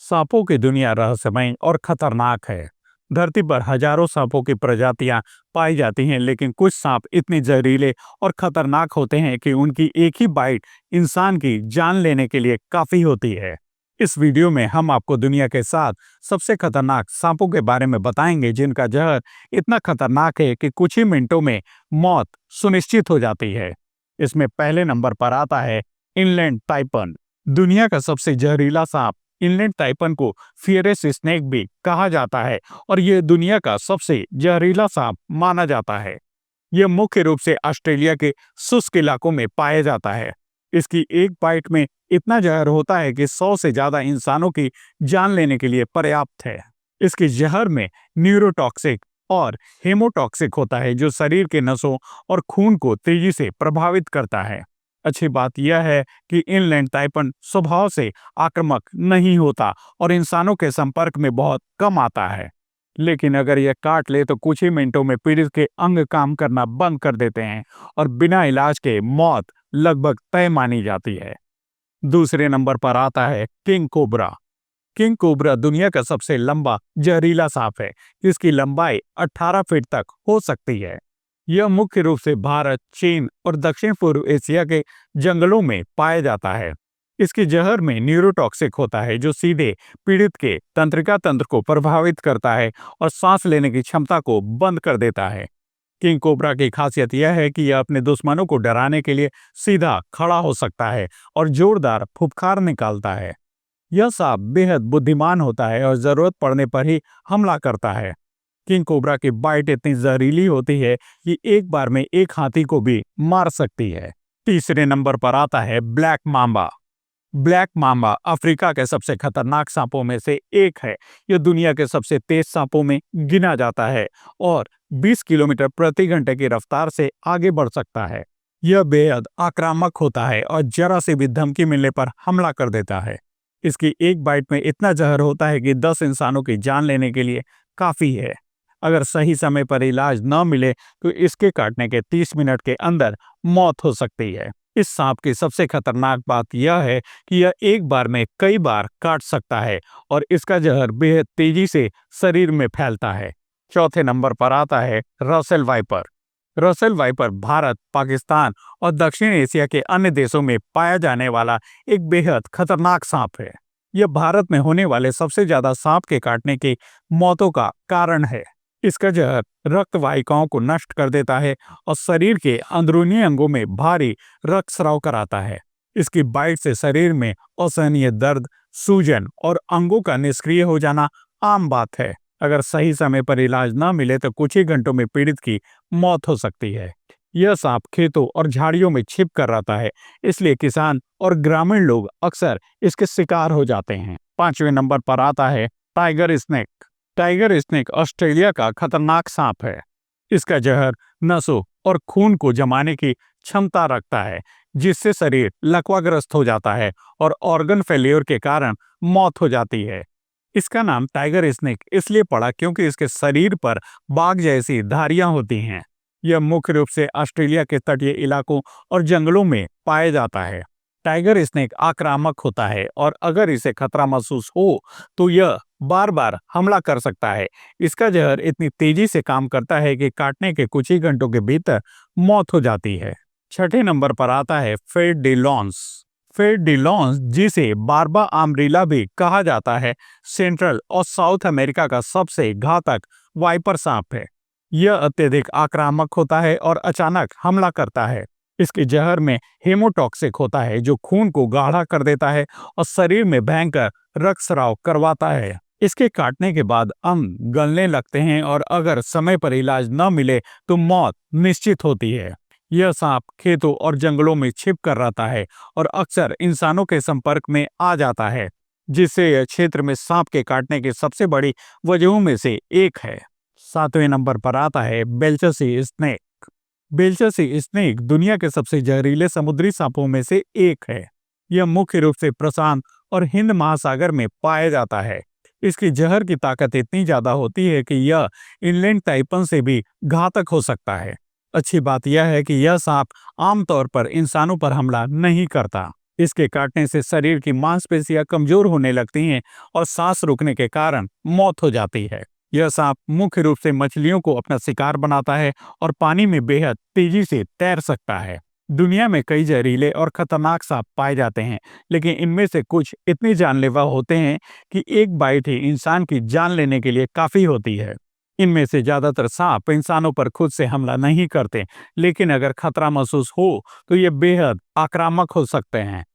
सांपों की दुनिया रहस्यमय और खतरनाक है। धरती पर हजारों सांपों की प्रजातियां पाई जाती हैं, लेकिन कुछ सांप इतने जहरीले और खतरनाक होते हैं कि उनकी एक ही बाइट इंसान की जान लेने के लिए काफी होती है। इस वीडियो में हम आपको दुनिया के 7 सबसे खतरनाक सांपों के बारे में बताएंगे, जिनका जहर इतना खतरनाक है कि कुछ ही मिनटों में मौत सुनिश्चित हो जाती है। इसमें पहले नंबर पर आता है इनलैंड टाइपन। दुनिया का सबसे जहरीला सांप इनलैंड टाइपन को फियरेस स्नेक भी कहा जाता है और यह दुनिया का सबसे जहरीला सांप माना जाता है। यह मुख्य रूप से ऑस्ट्रेलिया के शुष्क इलाकों में पाया जाता है। इसकी एक बाइट में इतना जहर होता है कि 100 से ज्यादा इंसानों की जान लेने के लिए पर्याप्त है। इसके जहर में न्यूरोटॉक्सिक और हेमोटॉक्सिक होता है, जो शरीर के नसों और खून को तेजी से प्रभावित करता है। अच्छी बात यह है कि इनलैंड टाइपन स्वभाव से आक्रामक नहीं होता और इंसानों के संपर्क में बहुत कम आता है। लेकिन अगर यह काट ले तो कुछ ही मिनटों में पीड़ित के अंग काम करना बंद कर देते हैं और बिना इलाज के मौत लगभग तय मानी जाती है। दूसरे नंबर पर आता है किंग कोबरा। किंग कोबरा दुनिया का सबसे लंबा जहरीला सांप है, जिसकी लंबाई 18 फीट तक हो सकती है। यह मुख्य रूप से भारत, चीन और दक्षिण पूर्व एशिया के जंगलों में पाया जाता है। इसके जहर में न्यूरोटॉक्सिक होता है, जो सीधे पीड़ित के तंत्रिका तंत्र को प्रभावित करता है और सांस लेने की क्षमता को बंद कर देता है। किंग कोबरा की खासियत यह है कि यह अपने दुश्मनों को डराने के लिए सीधा खड़ा हो सकता है और जोरदार फुफकार निकालता है। यह सांप बेहद बुद्धिमान होता है और जरूरत पड़ने पर ही हमला करता है। किंग कोबरा की बाइट इतनी जहरीली होती है कि एक बार में एक हाथी को भी मार सकती है। तीसरे नंबर पर आता है black Mamba. Black Mamba Africa के सबसे खतरनाक सांपों में से एक है। यह दुनिया के सबसे तेज सांपों में गिना जाता है और 20 किलोमीटर प्रति घंटे की रफ्तार से आगे बढ़ सकता है। यह बेहद आक्रामक होता है और जरा से भी धमकी मिलने पर हमला कर देता है। इसकी एक बाइट में इतना जहर होता है कि 10 इंसानों की जान लेने के लिए काफी है। अगर सही समय पर इलाज न मिले तो इसके काटने के 30 मिनट के अंदर मौत हो सकती है। इस सांप की सबसे खतरनाक बात यह है कि यह एक बार में कई बार काट सकता है और इसका जहर बेहद तेजी से शरीर में फैलता है। चौथे नंबर पर आता है Russell viper. Russell viper Bharat, Pakistan और दक्षिण एशिया के अन्य देशों में पाया जाने वाला एक बेहद खतरनाक सांप है। यह भारत में होने वाले सबसे ज्यादा सांप के काटने की मौतों का कारण है। इसका जहर रक्त वाहिकाओं को नष्ट कर देता है और शरीर के अंदरूनी अंगों में भारी रक्तस्राव कराता है। इसकी बाइट से शरीर में असहनीय दर्द, सूजन और अंगों का निष्क्रिय हो जाना आम बात है। अगर सही समय पर इलाज न मिले तो कुछ ही घंटों में पीड़ित की मौत हो सकती है। यह सांप खेतों और झाड़ियों में छिप कर रहता है, इसलिए किसान और ग्रामीण लोग अक्सर इसके शिकार हो जाते हैं। पांचवें नंबर पर आता है tiger snake. Tiger snake Australia का खतरनाक सांप है। इसका जहर नसों और खून को जमाने की क्षमता रखता है, जिससे शरीर लकवाग्रस्त हो जाता है और ऑर्गन फेलियर के कारण मौत हो जाती है। इसका नाम टाइगर स्नेक इसलिए पड़ा क्योंकि इसके शरीर पर बाघ जैसी धारियां होती हैं। यह मुख्य रूप से ऑस्ट्रेलिया के तटीय इलाकों और जंगलों में पाया जाता है। टाइगर स्नेक आक्रामक होता है और अगर इसे खतरा महसूस हो तो यह बार बार हमला कर सकता है। इसका जहर इतनी तेजी से काम करता है कि काटने के कुछ ही घंटों के भीतर मौत हो जाती है। छठे नंबर पर आता है फेर डी लॉन्स। फेर डी लॉन्स, जिसे बारबा आमरीला भी कहा जाता है, सेंट्रल और साउथ अमेरिका का सबसे घातक वाइपर सांप है। यह अत्यधिक आक्रामक होता है और अचानक हमला करता है। इसके जहर में हेमोटॉक्सिक होता है, जो खून को गाढ़ा कर देता है और शरीर में भयंकर रक्तस्राव करवाता है। इसके काटने के बाद अंग गलने लगते हैं और अगर समय पर इलाज न मिले तो मौत निश्चित होती है। यह सांप खेतों और जंगलों में छिप कर रहता है और अक्सर इंसानों के संपर्क में आ जाता है, जिससे यह क्षेत्र में सांप के काटने की सबसे बड़ी वजहों में से एक है। सातवें नंबर पर आता है बेल्चसी स्नेक। बेल्चसी स्नेक दुनिया के सबसे जहरीले समुद्री सांपों में से एक है। यह मुख्य रूप से प्रशांत और हिंद महासागर में पाया जाता है। इसकी जहर की ताकत इतनी ज्यादा होती है कि यह इनलैंड टाइपन से भी घातक हो सकता है। अच्छी बात यह है कि यह सांप आमतौर पर इंसानों पर हमला नहीं करता। इसके काटने से शरीर की मांसपेशियां कमजोर होने लगती हैं और सांस रुकने के कारण मौत हो जाती है। यह सांप मुख्य रूप से मछलियों को अपना शिकार बनाता है और पानी में बेहद तेजी से तैर सकता है। दुनिया में कई जहरीले और खतरनाक सांप पाए जाते हैं, लेकिन इनमें से कुछ इतने जानलेवा होते हैं कि एक बाइट ही इंसान की जान लेने के लिए काफी होती है। इनमें से ज्यादातर सांप इंसानों पर खुद से हमला नहीं करते, लेकिन अगर खतरा महसूस हो तो ये बेहद आक्रामक हो सकते हैं।